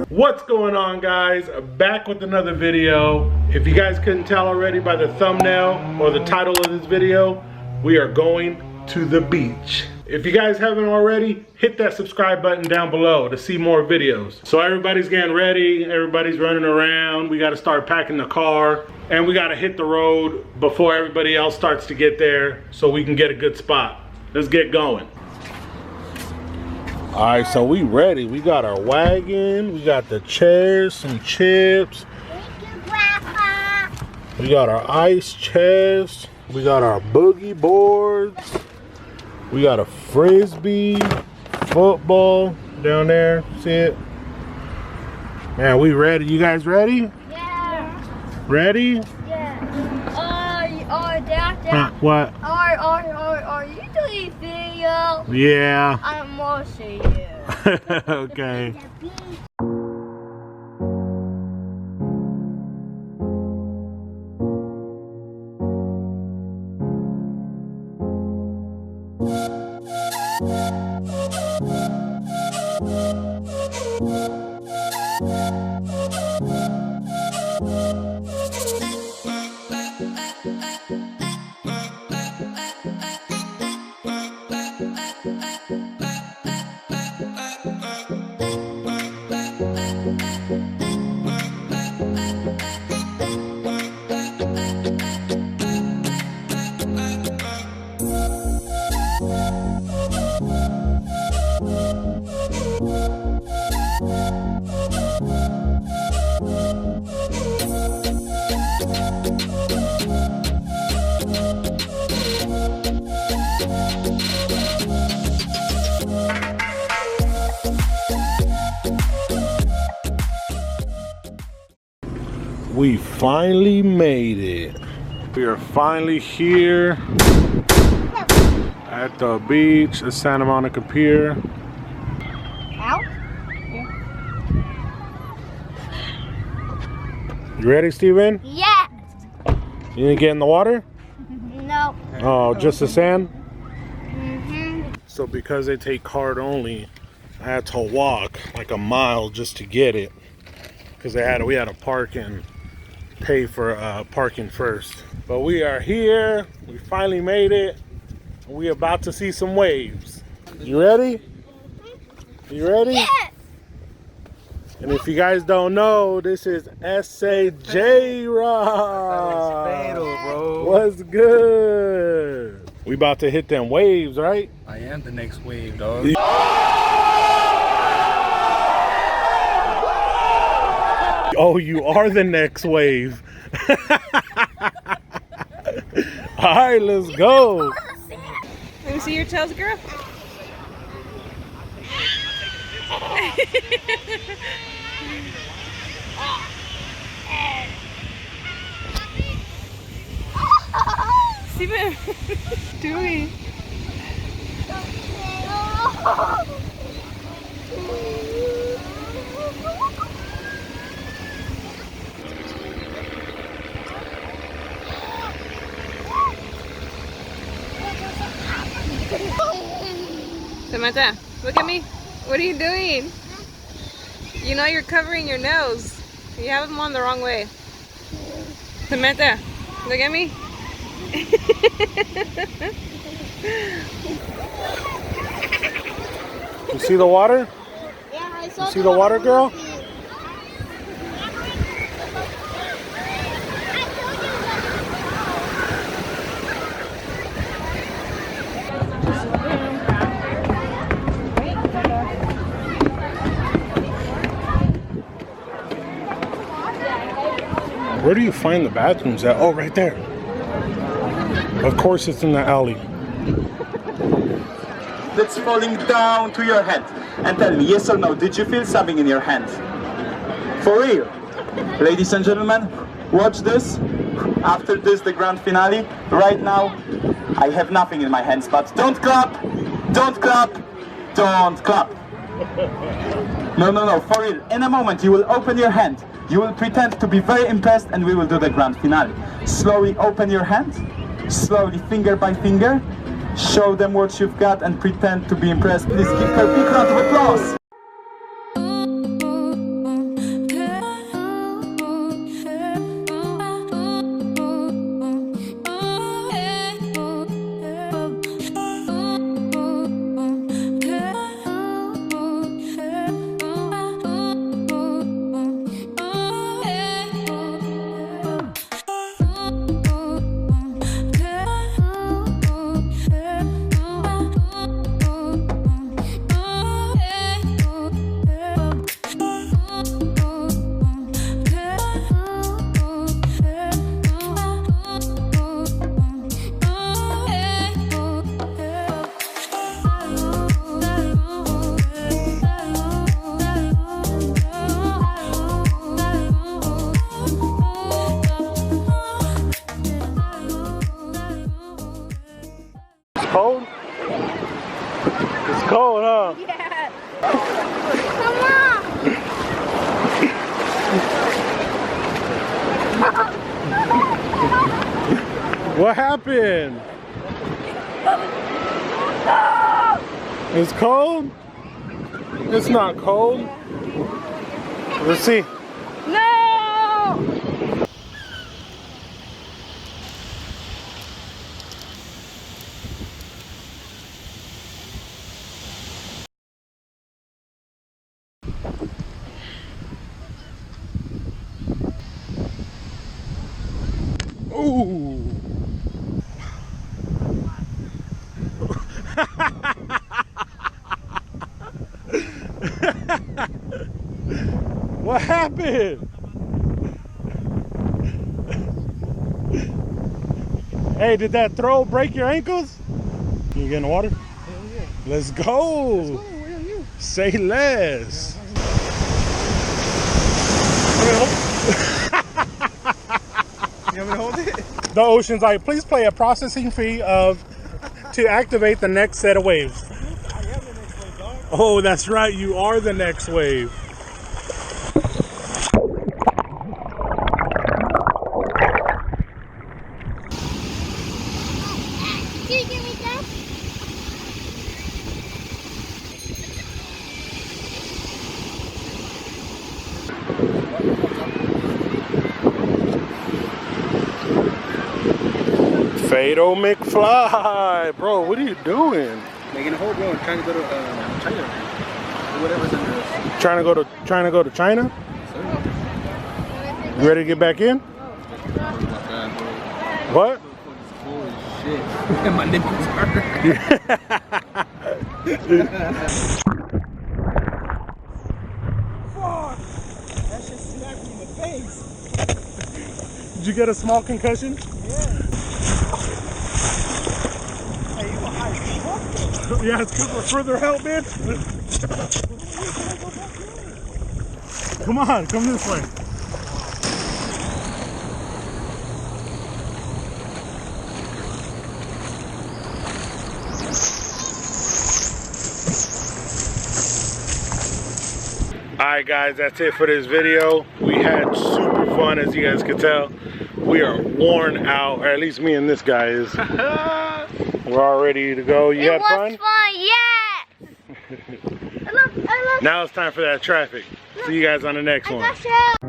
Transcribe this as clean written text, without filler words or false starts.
What's going on, guys? Back with another video. If you guys couldn't tell already by the thumbnail or the title of this video, we are going to the beach. If you guys haven't already, hit that subscribe button down below to see more videos. So everybody's getting ready, everybody's running around. We gotta start packing the car and we gotta hit the road before everybody else starts to get there so we can get a good spot. Let's get going. All right, so we ready. We got our wagon, we got the chairs, some chips. Thank you, Grandpa. We got our ice chest. We got our boogie boards. We got a frisbee, football down there. See it? Man, we ready. You guys ready? Yeah. Ready? Yeah. Dad. What? Are you doing video? Yeah. I'm watching you. Okay. We finally made it. We are finally here at the beach at Santa Monica Pier. Out? You ready, Steven? Yeah. You didn't get in the water? No. Oh, just the sand? Mm-hmm. So because they take card only, I had to walk like a mile just to get it. Because we had to park and pay for parking first. But we are here. We finally made it. We about to see some waves. You ready? You ready? Yes. And if you guys don't know, this is S.A.J. Rock. Fatal, bro. What's good? We about to hit them waves, right? I am the next wave, dog. Oh, you are the next wave. All right, let's go. Let me see your toes, girl. Steven, doing. Samantha, look at me. What are you doing? You know you're covering your nose. You have them on the wrong way. Samantha, look at me. You see the water? Yeah, I saw You see the water, girl? Where do you find the bathrooms at? Oh, right there. Of course it's in the alley. That's falling down to your hand. And tell me, yes or no, did you feel something in your hand? For real? Ladies and gentlemen, watch this. After this, the grand finale. Right now, I have nothing in my hands, but don't clap! Don't clap! Don't clap! No, for real. In a moment, you will open your hand. You will pretend to be very impressed and we will do the grand finale. Slowly open your hand. Slowly, finger by finger. Show them what you've got and pretend to be impressed. Please give her a big round of applause. Cold? It's cold, huh? Yeah. Come on. What happened? It's cold? It's not cold. Let's see. No. Ooh. What happened? Hey, did that throw break your ankles? Can you get in the water? Hell yeah. Let's go. Where are you? Say less. You want me to hold it? The Ocean's like, please pay a processing fee of to activate the next set of waves. I am the next one, dog. Oh, that's right. You are the next wave. Can you give me that? Fado McFly. Bro, what are you doing? Making a whole bro. Trying to go to China. Whatever's under us. Trying to go to China? You ready to get back in? What? Holy shit. My nipples hurt. Fuck! That shit smacked me in the face. Did you get a small concussion? Yeah. Hey, you a high fuck? Yeah, it's good for further help, man. Come on, come this way. Alright guys, that's it for this video. We had super fun, as you guys could tell. We are worn out, or at least me and this guy is. We're all ready to go. You had fun? It was fun, yes! I love Now it's time for that traffic. See you guys on the next one. I got you.